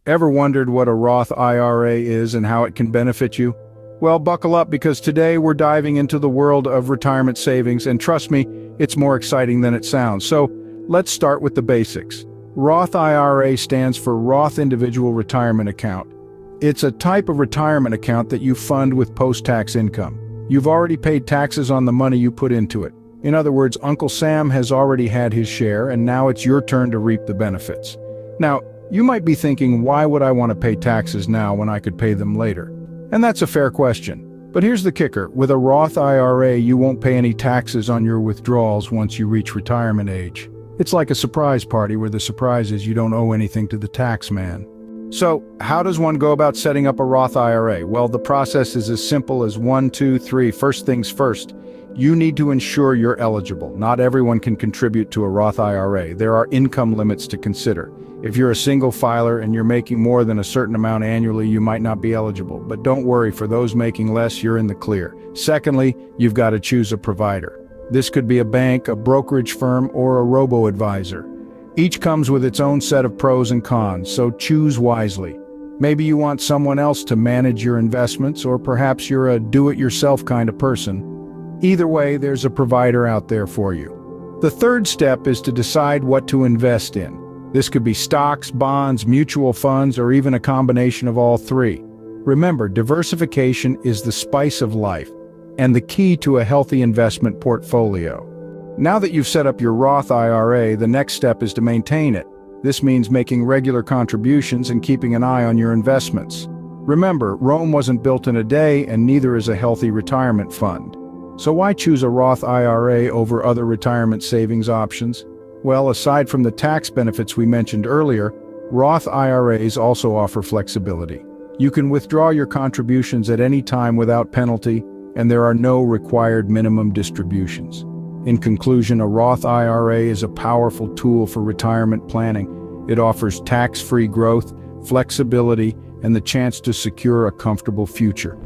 Ever wondered what a Roth IRA is and how it can benefit you? Well, buckle up because today we're diving into the world of retirement savings, and trust me, it's more exciting than it sounds. So, let's start with the basics. Roth IRA stands for Roth Individual Retirement Account. It's a type of retirement account that you fund with post-tax income. You've already paid taxes on the money you put into it. In other words, Uncle Sam has already had his share, and now it's your turn to reap the benefits. Now, you might be thinking, why would I want to pay taxes now when I could pay them later? And that's a fair question. But here's the kicker. With a Roth IRA, you won't pay any taxes on your withdrawals once you reach retirement age. It's like a surprise party where the surprise is you don't owe anything to the tax man. So, how does one go about setting up a Roth IRA? Well, the process is as simple as 1, 2, 3. First things first. You need to ensure you're eligible. Not everyone can contribute to a Roth IRA. There are income limits to consider. If you're a single filer and you're making more than a certain amount annually, you might not be eligible. But don't worry, for those making less, you're in the clear. Secondly, you've got to choose a provider. This could be a bank, a brokerage firm, or a robo-advisor. Each comes with its own set of pros and cons, so choose wisely. Maybe you want someone else to manage your investments, or perhaps you're a do-it-yourself kind of person. Either way, there's a provider out there for you. The third step is to decide what to invest in. This could be stocks, bonds, mutual funds, or even a combination of all three. Remember, diversification is the spice of life and the key to a healthy investment portfolio. Now that you've set up your Roth IRA, the next step is to maintain it. This means making regular contributions and keeping an eye on your investments. Remember, Rome wasn't built in a day, and neither is a healthy retirement fund. So why choose a Roth IRA over other retirement savings options? Well, aside from the tax benefits we mentioned earlier, Roth IRAs also offer flexibility. You can withdraw your contributions at any time without penalty, and there are no required minimum distributions. In conclusion, a Roth IRA is a powerful tool for retirement planning. It offers tax-free growth, flexibility, and the chance to secure a comfortable future.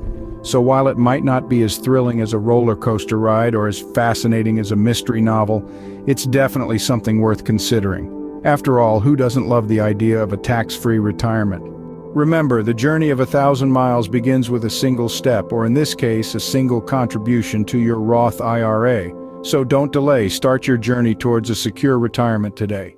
So while it might not be as thrilling as a roller coaster ride or as fascinating as a mystery novel, it's definitely something worth considering. After all, who doesn't love the idea of a tax-free retirement? Remember, the journey of 1,000 miles begins with a single step, or in this case, a single contribution to your Roth IRA. So don't delay, start your journey towards a secure retirement today.